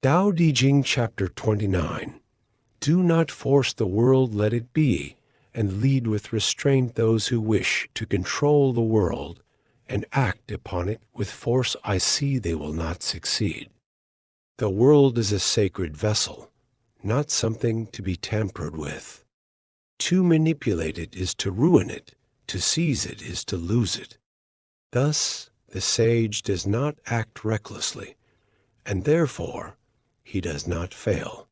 Dao De Jing Chapter 29. Do not force the world, let it be, and lead with restraint those who wish to control the world and act upon it with force. I see they will not succeed. The world is a sacred vessel, not something to be tampered with. To manipulate it is to ruin it, to seize it is to lose it. Thus, the sage does not act recklessly, and therefore he does not fail.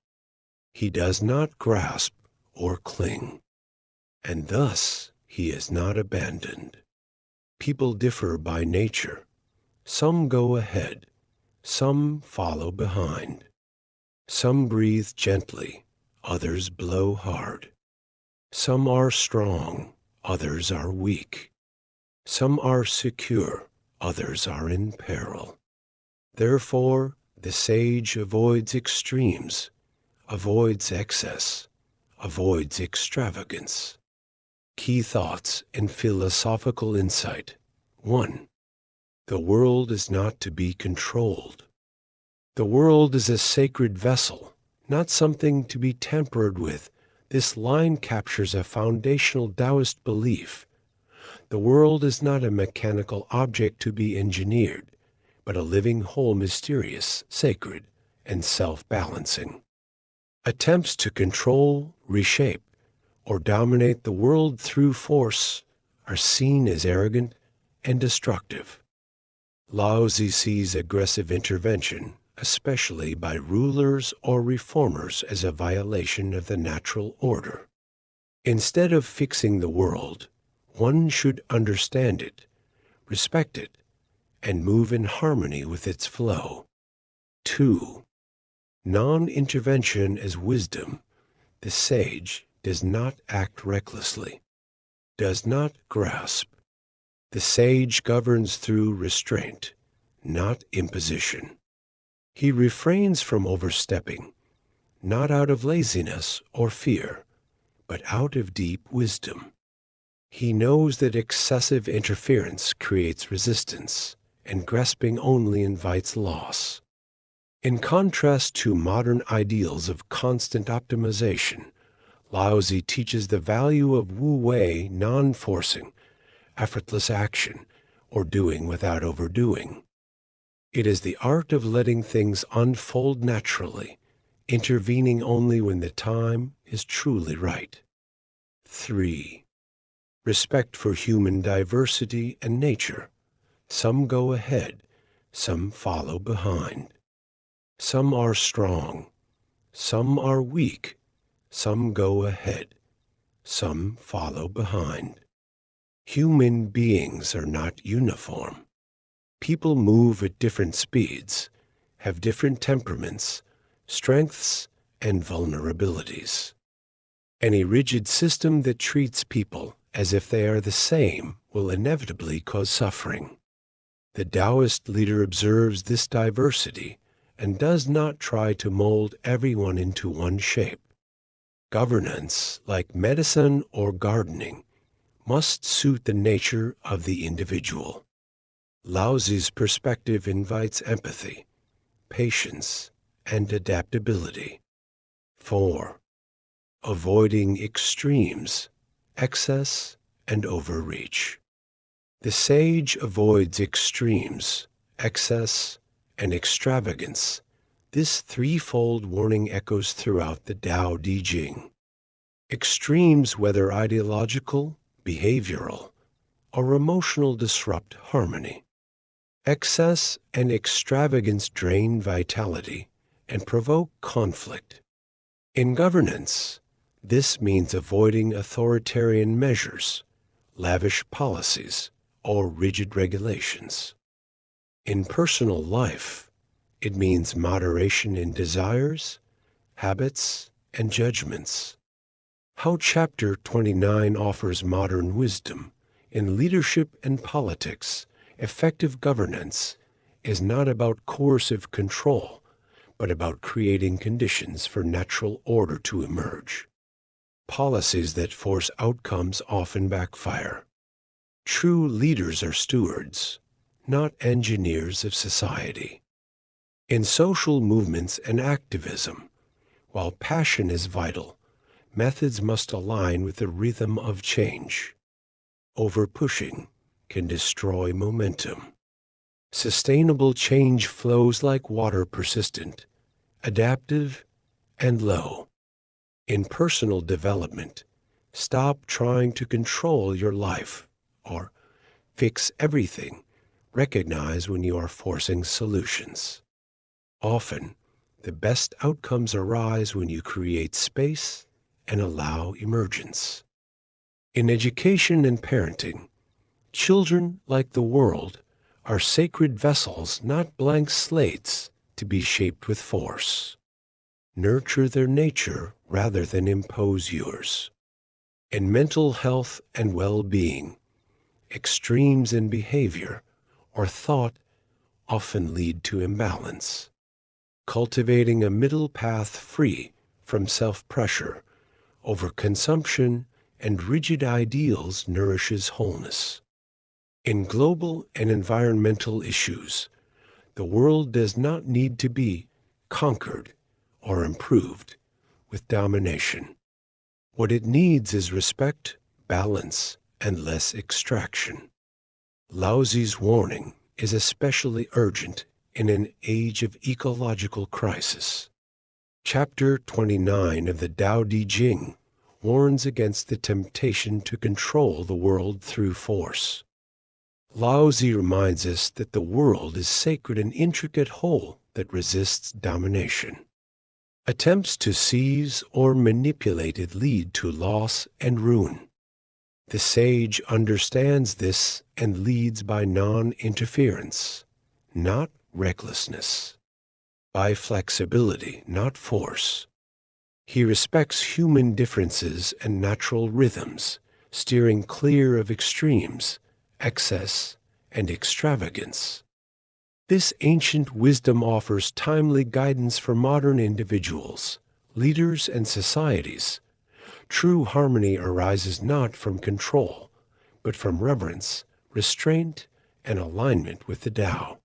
He does not grasp or cling, and thus he is not abandoned. People differ by nature. Some go ahead, some follow behind. Some breathe gently, others blow hard. Some are strong, others are weak. Some are secure, others are in peril. Therefore, the sage avoids extremes, avoids excess, avoids extravagance. Key thoughts and philosophical insight. 1. The world is not to be controlled. The world is a sacred vessel, not something to be tampered with. This line captures a foundational Taoist belief. The world is not a mechanical object to be engineered, but a living whole, mysterious, sacred, and self-balancing. Attempts to control, reshape, or dominate the world through force are seen as arrogant and destructive. Laozi sees aggressive intervention, especially by rulers or reformers, as a violation of the natural order. Instead of fixing the world, one should understand it, respect it, and move in harmony with its flow. 2. Non-intervention as wisdom. The sage does not act recklessly, does not grasp. The sage governs through restraint, not imposition. He refrains from overstepping, not out of laziness or fear, but out of deep wisdom. He knows that excessive interference creates resistance, and grasping only invites loss. In contrast to modern ideals of constant optimization, Laozi teaches the value of wu-wei, non-forcing, effortless action, or doing without overdoing. It is the art of letting things unfold naturally, intervening only when the time is truly right. 3. Respect for human diversity and nature. Some go ahead, some follow behind. Some are strong, some are weak. Some go ahead, some follow behind. Human beings are not uniform. People move at different speeds, have different temperaments, strengths, and vulnerabilities. Any rigid system that treats people as if they are the same will inevitably cause suffering. The Taoist leader observes this diversity and does not try to mold everyone into one shape. Governance, like medicine or gardening, must suit the nature of the individual. Laozi's perspective invites empathy, patience, and adaptability. 4. Avoiding extremes, excess, and overreach. The sage avoids extremes, excess, and extravagance. This threefold warning echoes throughout the Dao De Jing. Extremes, whether ideological, behavioral, or emotional, disrupt harmony. Excess and extravagance drain vitality and provoke conflict. In governance, this means avoiding authoritarian measures, lavish policies, or rigid regulations. In personal life, it means moderation in desires, habits, and judgments. How Chapter 29 offers modern wisdom. In leadership and politics, effective governance is not about coercive control, but about creating conditions for natural order to emerge. Policies that force outcomes often backfire. True leaders are stewards, not engineers of society. In social movements and activism, while passion is vital, methods must align with the rhythm of change. Over-pushing can destroy momentum. Sustainable change flows like water, persistent, adaptive, and low. In personal development, stop trying to control your life or fix everything. Recognize when you are forcing solutions. Often, the best outcomes arise when you create space and allow emergence. In education and parenting, children, like the world, are sacred vessels, not blank slates to be shaped with force. Nurture their nature rather than impose yours. In mental health and well-being, extremes in behavior or thought often lead to imbalance. Cultivating a middle path free from self-pressure, overconsumption, and rigid ideals nourishes wholeness. In global and environmental issues, the world does not need to be conquered or improved with domination. What it needs is respect, balance, and less extraction. Laozi's warning is especially urgent in an age of ecological crisis. Chapter 29 of the Dao De Jing warns against the temptation to control the world through force. Laozi reminds us that the world is sacred and intricate whole that resists domination. Attempts to seize or manipulate it lead to loss and ruin. The sage understands this and leads by non-interference, not recklessness, by flexibility, not force. He respects human differences and natural rhythms, steering clear of extremes, excess, and extravagance. This ancient wisdom offers timely guidance for modern individuals, leaders, and societies. True harmony arises not from control, but from reverence, restraint, and alignment with the Tao.